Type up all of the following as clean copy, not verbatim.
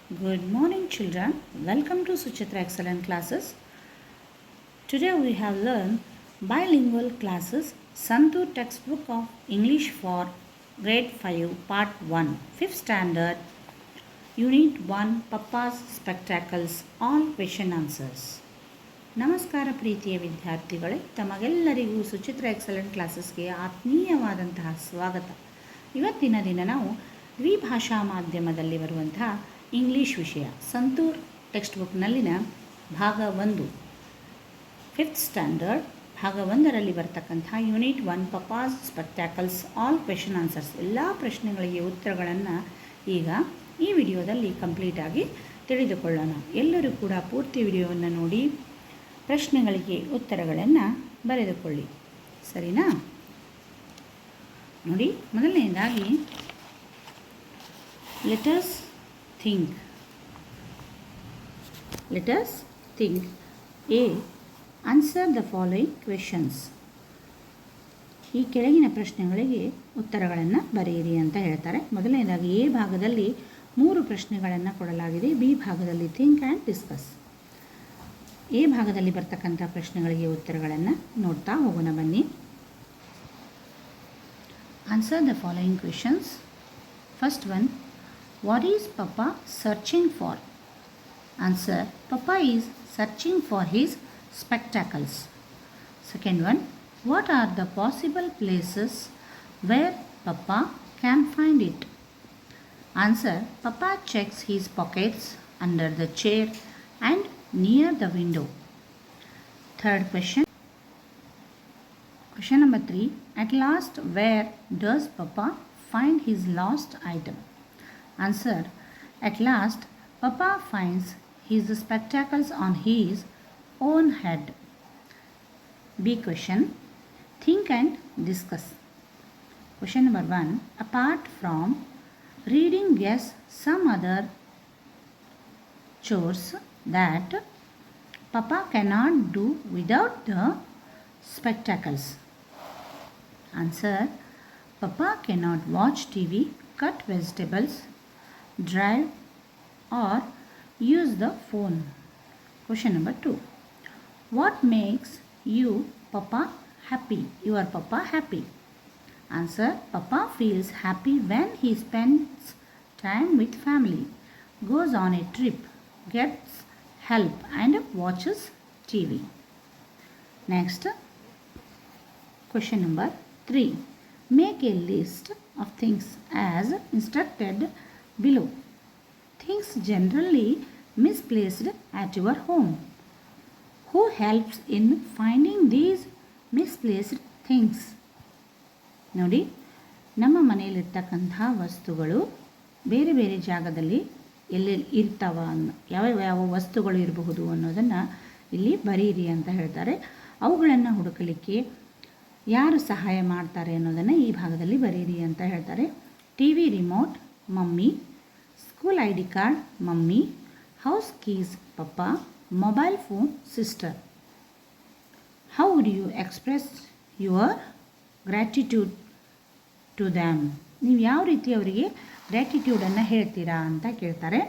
Good morning, children. Welcome to Suchitra Excellent Classes. Today we have learned bilingual classes Santur textbook of English for grade 5 part 1 5th standard unit 1 Papa's Spectacles all question answers. ನಮಸ್ಕಾರ ಪ್ರೀತಿಯ ವಿದ್ಯಾರ್ಥಿಗಳೇ, ತಮಗೆಲ್ಲರಿಗೂ Suchitra excellent ಕ್ಲಾಸಸ್ಗೆ ಆತ್ಮೀಯವಾದಂತಹ ಸ್ವಾಗತ. ಇವತ್ತಿನ ದಿನ ನಾವು ದ್ವಿಭಾಷಾ ಮಾಧ್ಯಮದಲ್ಲಿ ಬರುವಂತಹ ಇಂಗ್ಲೀಷ್ ವಿಷಯ ಸಂತೂರ್ ಟೆಕ್ಸ್ಟ್ ಬುಕ್ನಲ್ಲಿನ ಭಾಗ 1 5th ಸ್ಟ್ಯಾಂಡರ್ಡ್ ಭಾಗ 1ರಲ್ಲಿ ಬರ್ತಕ್ಕಂಥ ಯೂನಿಟ್ 1 ಪಪಾಸ್ ಸ್ಪೆಕ್ಟ್ಯಾಕಲ್ಸ್ ಆಲ್ ಕ್ವೆಶನ್ ಆನ್ಸರ್ಸ್ ಎಲ್ಲ ಪ್ರಶ್ನೆಗಳಿಗೆ ಉತ್ತರಗಳನ್ನು ಈಗ ಈ ವಿಡಿಯೋದಲ್ಲಿ ಕಂಪ್ಲೀಟಾಗಿ ತಿಳಿದುಕೊಳ್ಳೋಣ. ಎಲ್ಲರೂ ಕೂಡ ಪೂರ್ತಿ ವಿಡಿಯೋವನ್ನು ನೋಡಿ ಪ್ರಶ್ನೆಗಳಿಗೆ ಉತ್ತರಗಳನ್ನು ಬರೆದುಕೊಳ್ಳಿ, ಸರಿನಾ? ನೋಡಿ, ಮೊದಲನೇದಾಗಿ let us think. A. Answer the following questions. ಈ ಕೆಳಗಿನ ಪ್ರಶ್ನೆಗಳಿಗೆ ಉತ್ತರಗಳನ್ನು ಬರೆಯಿರಿ ಅಂತ ಹೇಳ್ತಾರೆ. ಮೊದಲನೇದಾಗಿ ಎ ಭಾಗದಲ್ಲಿ 3 ಪ್ರಶ್ನೆಗಳನ್ನು ಕೊಡಲಾಗಿದೆ. ಬಿ ಭಾಗದಲ್ಲಿ ಥಿಂಕ್ ಆ್ಯಂಡ್ ಡಿಸ್ಕಸ್. ಎ ಭಾಗದಲ್ಲಿ ಬರ್ತಕ್ಕಂಥ ಪ್ರಶ್ನೆಗಳಿಗೆ ಉತ್ತರಗಳನ್ನು ನೋಡ್ತಾ ಹೋಗೋಣ ಬನ್ನಿ. Answer the following questions. First one, what is Papa searching for? Answer, Papa is searching for his spectacles. Second one, what are the possible places where Papa can find it? Answer, Papa checks his pockets, under the chair and near the window. Third question. Question number 3, at last where does Papa find his lost item? Answer, at last Papa finds his spectacles on his own head. B question, think and discuss. Question number 1, apart from reading, guess some other chores that Papa cannot do without the spectacles. Answer, Papa cannot watch TV, cut vegetables, drive or use the phone. Question number 2, what makes your Papa happy? Answer, Papa feels happy when he spends time with family, goes on a trip, gets help and watches TV. Next, question number 3, make a list of things as instructed below. Things generally misplaced at your home. Who helps in finding these misplaced things? ನೋಡಿ, ನಮ್ಮ ಮನೆಯಲ್ಲಿರ್ತಕ್ಕಂಥ ವಸ್ತುಗಳು ಬೇರೆ ಬೇರೆ ಜಾಗದಲ್ಲಿ ಎಲ್ಲೆಲ್ಲಿ ಇರ್ತಾವ, ಯಾವ ವಸ್ತುಗಳು ಇರಬಹುದು ಅನ್ನೋದನ್ನು ಇಲ್ಲಿ ಬರೀರಿ ಅಂತ ಹೇಳ್ತಾರೆ. ಅವುಗಳನ್ನು ಹುಡುಕಲಿಕ್ಕೆ ಯಾರು ಸಹಾಯ ಮಾಡ್ತಾರೆ ಅನ್ನೋದನ್ನು ಈ ಭಾಗದಲ್ಲಿ ಬರೀರಿ ಅಂತ ಹೇಳ್ತಾರೆ. T V remote mummy, school I D card mummy, house keys papa, mobile phone sister. How do you express your gratitude to them? ನೀವು ಯಾವ ರೀತಿ ಅವರಿಗೆ ಗ್ರ್ಯಾಟಿಟ್ಯೂಡನ್ನು ಹೇಳ್ತೀರಾ ಅಂತ ಕೇಳ್ತಾರೆ.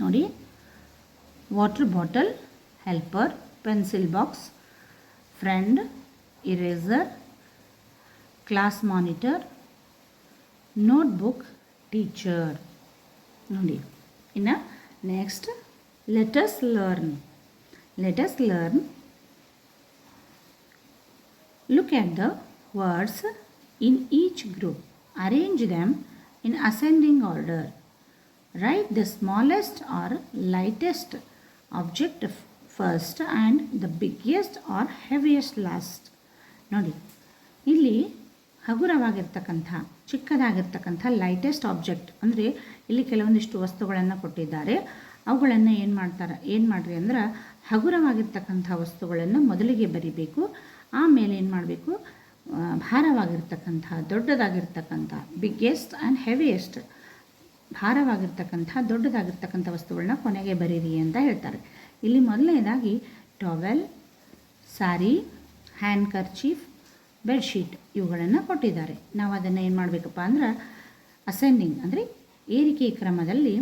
ನೋಡಿ, water bottle, helper, pencil box, friend, eraser, class monitor, notebook, teacher. ನೋಡಿ, ಇನ್ನು next let us learn. Look at the words in each group. Arrange them in ascending order. Write the smallest or lightest object first and the biggest or heaviest last. ನೋಡಿ, ಇಲ್ಲಿ ಹಗುರವಾಗಿರ್ತಕ್ಕಂಥ ಚಿಕ್ಕದಾಗಿರ್ತಕ್ಕಂಥ lightest object ಅಂದರೆ ಇಲ್ಲಿ ಕೆಲವೊಂದಿಷ್ಟು ವಸ್ತುಗಳನ್ನು ಕೊಟ್ಟಿದ್ದಾರೆ. ಅವುಗಳನ್ನು ಏನು ಮಾಡಿರಿ ಅಂದ್ರೆ ಹಗುರವಾಗಿರ್ತಕ್ಕಂಥ ವಸ್ತುಗಳನ್ನು ಮೊದಲಿಗೆ ಬರಿಬೇಕು. ಆಮೇಲೆ ಏನು ಮಾಡಬೇಕು, ಭಾರವಾಗಿರ್ತಕ್ಕಂಥ ದೊಡ್ಡದಾಗಿರ್ತಕ್ಕಂಥ ಬಿಗ್ಗೆಸ್ಟ್ ಆ್ಯಂಡ್ ಹೆವಿಯೆಸ್ಟ್, ಭಾರವಾಗಿರ್ತಕ್ಕಂಥ ದೊಡ್ಡದಾಗಿರ್ತಕ್ಕಂಥ ವಸ್ತುಗಳನ್ನ ಕೊನೆಗೆ ಬರೀರಿ ಅಂತ ಹೇಳ್ತಾರೆ. ಇಲ್ಲಿ ಮೊದಲನೇದಾಗಿ ಟವೆಲ್, ಸಾರಿ, ಹ್ಯಾಂಡ್ ಕರ್ಚೀಫ್, ಬೆಡ್ಶೀಟ್ ಇವುಗಳನ್ನು ಕೊಟ್ಟಿದ್ದಾರೆ. ನಾವು ಅದನ್ನು ಏನು ಮಾಡಬೇಕಪ್ಪ ಅಂದ್ರೆ ಅಸೆಂಡಿಂಗ್ ಅಂದರೆ ಏರಿಕೆ ಕ್ರಮದಲ್ಲಿ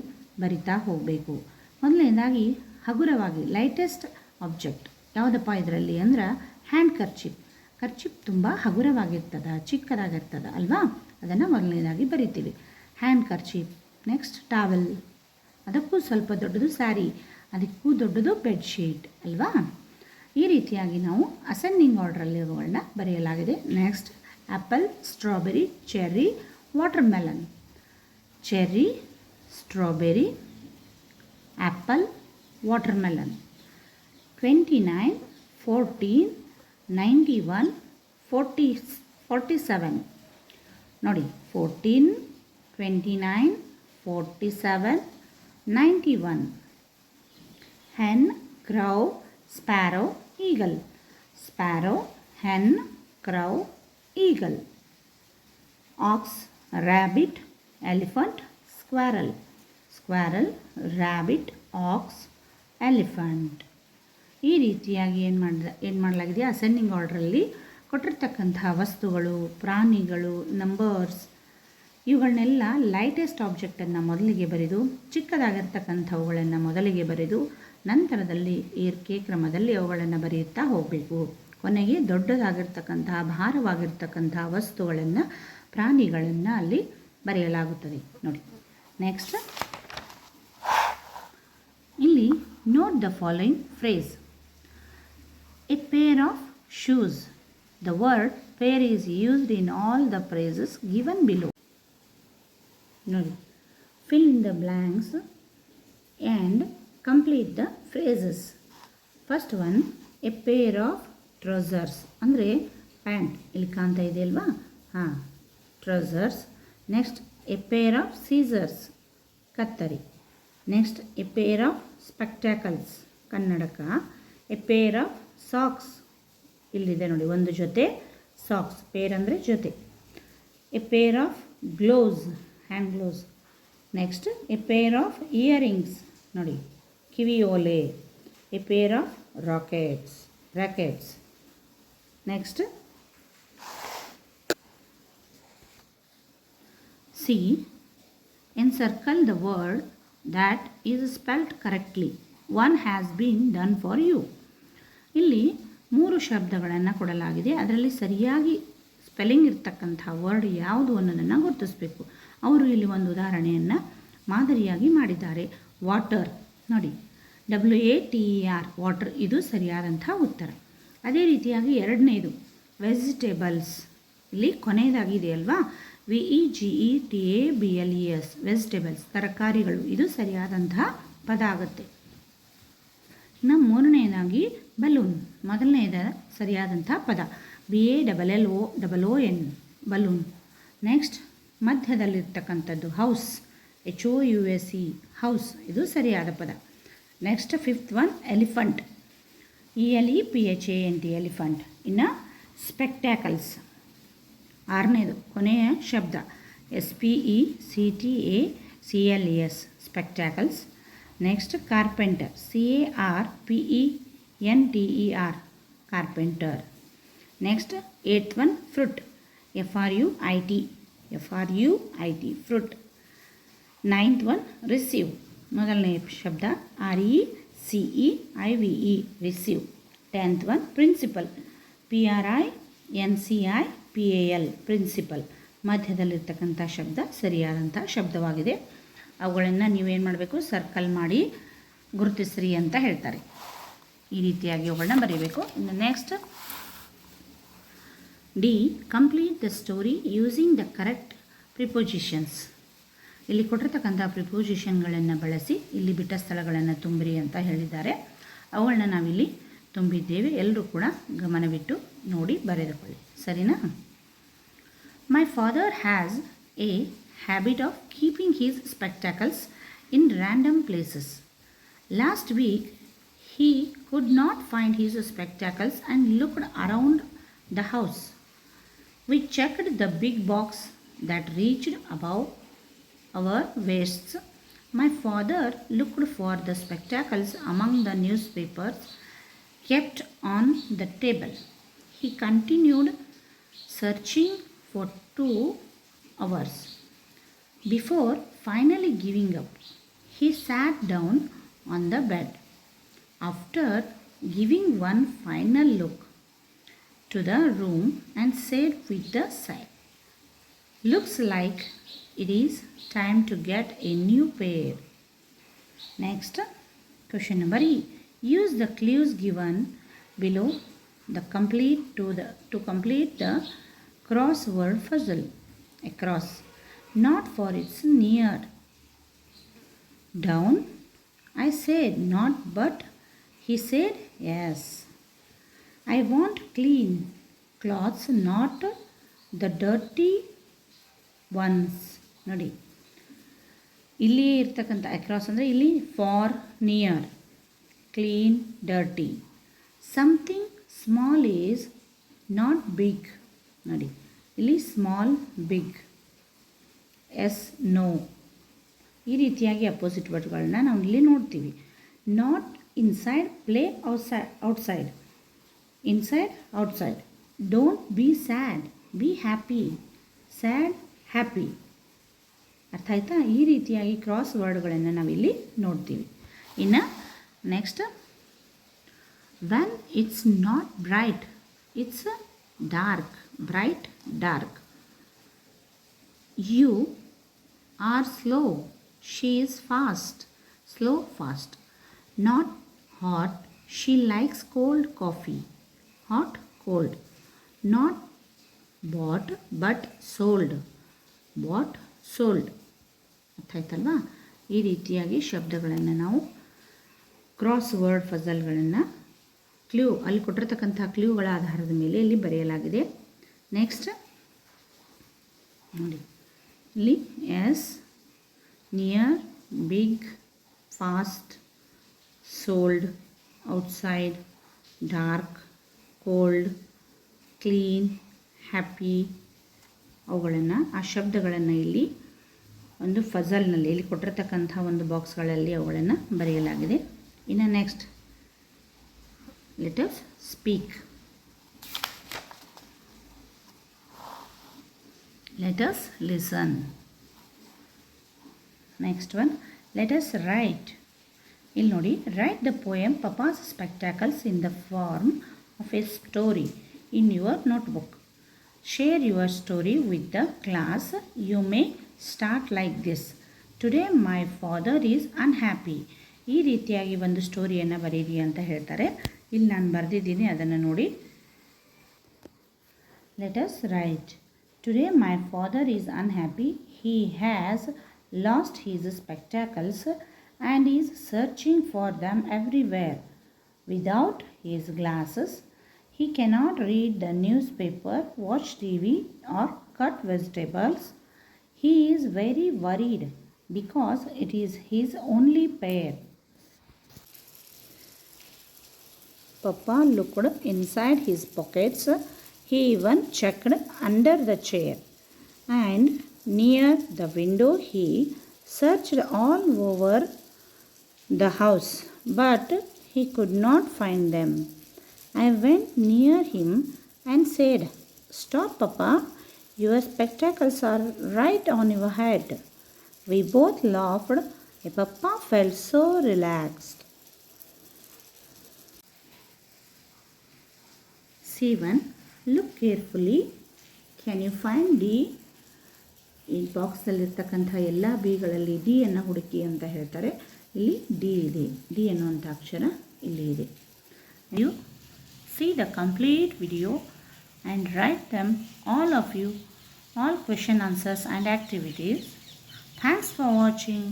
ಬರಿತಾ ಹೋಗಬೇಕು. ಮೊದಲನೇದಾಗಿ ಹಗುರವಾಗಿ ಲೈಟೆಸ್ಟ್ ಆಬ್ಜೆಕ್ಟ್ ಯಾವುದಪ್ಪ ಇದರಲ್ಲಿ ಅಂದ್ರೆ ಹ್ಯಾಂಡ್ ಕರ್ಚಿಪ್ ತುಂಬ ಹಗುರವಾಗಿರ್ತದೆ, ಚಿಕ್ಕದಾಗಿರ್ತದೆ ಅಲ್ವಾ, ಅದನ್ನು ಮೊದಲನೇದಾಗಿ ಬರಿತೀವಿ. Hand kerchief. ನೆಕ್ಸ್ಟ್ ಟಾವೆಲ್, ಅದಕ್ಕೂ ಸ್ವಲ್ಪ ದೊಡ್ಡದು ಸ್ಯಾರಿ, ಅದಕ್ಕೂ ದೊಡ್ಡದು ಬೆಡ್ಶೀಟ್ ಅಲ್ವಾ. ಈ ರೀತಿಯಾಗಿ ನಾವು ಅಸೆಂಡಿಂಗ್ ಆರ್ಡ್ರಲ್ಲಿ ಇವುಗಳನ್ನ ಬರೆಯಲಾಗಿದೆ. Next apple, strawberry, cherry, watermelon. Cherry, strawberry, apple, watermelon. 29, 14, 91, 47 ನೋಡಿ. 14, 29, 47, 91. hen, crow, sparrow, eagle. Sparrow, hen, crow, eagle. Ox, rabbit, elephant, squirrel. Squirrel, rabbit, ox, elephant. ಈ ರೀತಿಯಾಗಿ ಏನು ಮಾಡಲಾಗಿದೆ, ಅಸೆಂಡಿಂಗ್ ಆರ್ಡ್ರಲ್ಲಿ ಕೊಟ್ಟಿರ್ತಕ್ಕಂತಹ ವಸ್ತುಗಳು, ಪ್ರಾಣಿಗಳು, ನಂಬರ್ಸ್ ಇವುಗಳನ್ನೆಲ್ಲ ಲೈಟೆಸ್ಟ್ ಆಬ್ಜೆಕ್ಟನ್ನು ಮೊದಲಿಗೆ ಬರೆದು, ಚಿಕ್ಕದಾಗಿರ್ತಕ್ಕಂಥವುಗಳನ್ನು ಮೊದಲಿಗೆ ಬರೆದು, ನಂತರದಲ್ಲಿ ಏರಿಕೆ ಕ್ರಮದಲ್ಲಿ ಅವುಗಳನ್ನು ಬರೆಯುತ್ತಾ ಹೋಗಬೇಕು. ಕೊನೆಗೆ ದೊಡ್ಡದಾಗಿರ್ತಕ್ಕಂತಹ ಭಾರವಾಗಿರ್ತಕ್ಕಂತಹ ವಸ್ತುಗಳನ್ನು, ಪ್ರಾಣಿಗಳನ್ನು ಅಲ್ಲಿ ಬರೆಯಲಾಗುತ್ತದೆ ನೋಡಿ. ನೆಕ್ಸ್ಟ್ ಇಲ್ಲಿ note the following phrase. A pair of shoes. The word pair is used in all the phrases given below. ನೋಡಿ, fill in the blanks and complete the phrases. First one, a pair of trousers ಅಂದರೆ pant, ಇಲ್ಲಿ ಕಾಣ್ತಾ ಇದೆ ಅಲ್ವಾ, ಹಾಂ, trousers. Next A pair of Caesar's, ಕತ್ತರಿ. Next A pair of spectacles, ಕನ್ನಡಕ. A pair of socks, ಇಲ್ಲಿದೆ ನೋಡಿ ಒಂದು ಜೊತೆ ಸಾಕ್ಸ್, ಪೇರ್ ಅಂದರೆ ಜೊತೆ. A pair of gloves, hand gloves. Next A pair of earrings ನೋಡಿ, ಕಿವಿ ಓಲೆ. A pair of rockets. Next C, encircle the word that is spelled correctly. One has been done for you. ಇಲ್ಲಿ 3 ಶಬ್ದಗಳನ್ನು ಕೊಡಲಾಗಿದೆ. ಅದರಲ್ಲಿ ಸರಿಯಾಗಿ spelling ಇರ್ತಕ್ಕಂಥ word ಯಾವುದು ಅನ್ನೋದನ್ನು ಗುರುತಿಸಬೇಕು. ಅವರು ಇಲ್ಲಿ ಒಂದು ಉದಾಹರಣೆಯನ್ನು ಮಾದರಿಯಾಗಿ ಮಾಡಿದ್ದಾರೆ. ವಾಟರ್ ನೋಡಿ, WATER, ವಾಟರ್, ಇದು ಸರಿಯಾದಂಥ ಉತ್ತರ. ಅದೇ ರೀತಿಯಾಗಿ ಎರಡನೇದು ವೆಜಿಟೇಬಲ್ಸ್, ಇಲ್ಲಿ ಕೊನೆಯದಾಗಿದೆ ಅಲ್ವಾ, VEGETABLES, ವೆಜಿಟೇಬಲ್ಸ್, ತರಕಾರಿಗಳು, ಇದು ಸರಿಯಾದಂತಹ ಪದ ಆಗುತ್ತೆ. ಇನ್ನು ಮೂರನೆಯದಾಗಿ ಬಲೂನ್, ಮೊದಲನೆಯದ ಸರಿಯಾದಂಥ ಪದ BALLON, ಬಲೂನ್. ನೆಕ್ಸ್ಟ್ ಮಧ್ಯದಲ್ಲಿರ್ತಕ್ಕಂಥದ್ದು ಹೌಸ್, HOUSE, ಹೌಸ್, ಇದು ಸರಿಯಾದ ಪದ. Next fifth one elephant, ELEPHANT, elephant. ಇನ್ನು ಸ್ಪೆಕ್ಟಾಕಲ್ಸ್, ಆರನೇದು ಕೊನೆಯ ಶಬ್ದ SPECTACLES, spectacles. Next carpenter, CARPENTER, carpenter. Next eight one fruit, FRUIT, fruit. Ninth one receive, ಮೊದಲನೇ ಶಬ್ದ RECEIVE, receive. 10th one principal, PRINCIPAL, principal. ಮಧ್ಯದಲ್ಲಿರ್ತಕ್ಕಂಥ ಶಬ್ದ ಸರಿಯಾದಂಥ ಶಬ್ದವಾಗಿದೆ. ಅವುಗಳನ್ನು ನೀವೇನು ಮಾಡಬೇಕು, ಸರ್ಕಲ್ ಮಾಡಿ ಗುರುತಿಸ್ರಿ ಅಂತ ಹೇಳ್ತಾರೆ. ಈ ರೀತಿಯಾಗಿ ಅವುಗಳನ್ನ ಬರೀಬೇಕು. ಇನ್ನು next D, complete the story using the correct prepositions. ಇಲ್ಲಿ ಕೊಟ್ಟಿರ್ತಕ್ಕಂಥ ಪ್ರಿಪೋಸಿಷನ್ಗಳನ್ನು ಬಳಸಿ ಇಲ್ಲಿ ಬಿಟ್ಟ ಸ್ಥಳಗಳನ್ನು ತುಂಬಿರಿ ಅಂತ ಹೇಳಿದ್ದಾರೆ. ಅವುಗಳನ್ನ ನಾವಿಲ್ಲಿ ತುಂಬಿದ್ದೇವೆ. ಎಲ್ಲರೂ ಕೂಡ ಗಮನವಿಟ್ಟು ನೋಡಿ ಬರೆದುಕೊಳ್ಳಿ, ಸರಿನಾ? My father has A habit of keeping his spectacles in random places. Last week, he could not find his spectacles and looked around the house. We checked the big box that reached above our waists. My father looked for the spectacles among the newspapers kept on the table. He continued searching for 2 hours. Before finally giving up, he sat down on the bed. After giving one final look to the room and said with a sigh, "Looks like it is time to get a new pair." Next, question number E. Use the clues given below to complete the crossword puzzle. Across, not for its near. Down, I said not but, he said yes. I want clean clothes, not the dirty ones. ನೋಡಿ, ಇಲ್ಲಿ ಇರ್ತಕ್ಕಂಥ across ಅಂದರೆ ಇಲ್ಲಿ far, near, clean, dirty. Something small is not big. ನೋಡಿ, ಇಲ್ಲಿ small, big, S, no, ಈ ರೀತಿಯಾಗಿ opposite ವರ್ಡ್ಗಳನ್ನ ನಾವು ಇಲ್ಲಿ ನೋಡ್ತೀವಿ. Not inside, play outside, inside, outside. Don't be sad, be happy, sad, happy. ಅರ್ಥ ಆಯ್ತಾ? ಈ ರೀತಿಯಾಗಿ ಕ್ರಾಸ್ ವರ್ಡ್ಗಳನ್ನು ನಾವಿಲ್ಲಿ ನೋಡ್ತೀವಿ. ಇನ್ನು next, when it's not bright, it's dark. Bright, dark. You are slow, she is fast. Slow, fast. Not hot, she likes cold coffee. Hot, cold. Not bought but sold. Bought, sold. ಅರ್ಥ ಆಯ್ತಲ್ವಾ? ಈ ರೀತಿಯಾಗಿ ಶಬ್ದಗಳನ್ನು ನಾವು cross word ಫಜಲ್ಗಳನ್ನು ಅಲ್ಲಿ ಕೊಟ್ಟಿರ್ತಕ್ಕಂಥ ಕ್ಲೂಗಳ ಆಧಾರದ ಮೇಲೆ ಇಲ್ಲಿ ಬರೆಯಲಾಗಿದೆ. ನೆಕ್ಸ್ಟ್ ನೋಡಿ, ಇಲ್ಲಿ yes, near, big, fast, sold, outside, dark, cold, clean, happy, ಅವುಗಳನ್ನು ಆ ಶಬ್ದಗಳನ್ನು ಇಲ್ಲಿ ಒಂದು ಫಜಲ್ನಲ್ಲಿ ಇಲ್ಲಿ ಕೊಟ್ಟಿರ್ತಕ್ಕಂಥ ಒಂದು ಬಾಕ್ಸ್ಗಳಲ್ಲಿ ಅವುಗಳನ್ನು ಬರೆಯಲಾಗಿದೆ. ಇನ್ನು next, let us speak. Let us listen. Next one, let us write. ಇಲ್ಲಿ ನೋಡಿ, write the poem papa's spectacles in the form of a story in your notebook. Share your story with the class. You may start like this. Today my father is unhappy. ಈ ರೀತಿಯಾಗಿ ಒಂದು ಸ್ಟೋರಿಯನ್ನು ಬರೀರಿ ಅಂತ ಹೇಳ್ತಾರೆ. ಇಲ್ಲಿ ನಾನು ಬರೆದಿದ್ದೀನಿ, ಅದನ್ನು ನೋಡಿ. Let us right. Today my father is unhappy. He has lost his spectacles and is searching for them everywhere. Without his glasses, he cannot read the newspaper, watch TV, or cut vegetables. He is very worried because it is his only pair. Papa looked inside his pockets. He even checked under the chair. And near the window he searched all over the house, but he could not find them. I went near him and said, "Stop, Papa, your spectacles are right on your head." We both laughed. Papa felt so relaxed. C1. Look carefully. Can you find D? ಈ ಬಾಕ್ಸಲ್ಲಿರ್ತಕ್ಕಂಥ ಎಲ್ಲ ಬಿಗಳಲ್ಲಿ ಡಿಯನ್ನು ಹುಡುಕಿ ಅಂತ ಹೇಳ್ತಾರೆ. ಇಲ್ಲಿ D ಇದೆ. D ಅನ್ನುವಂಥ ಅಕ್ಷರ ಇಲ್ಲಿ ಇದೆ. You see the complete video and write them all of you, all question answers and activities. Thanks for watching.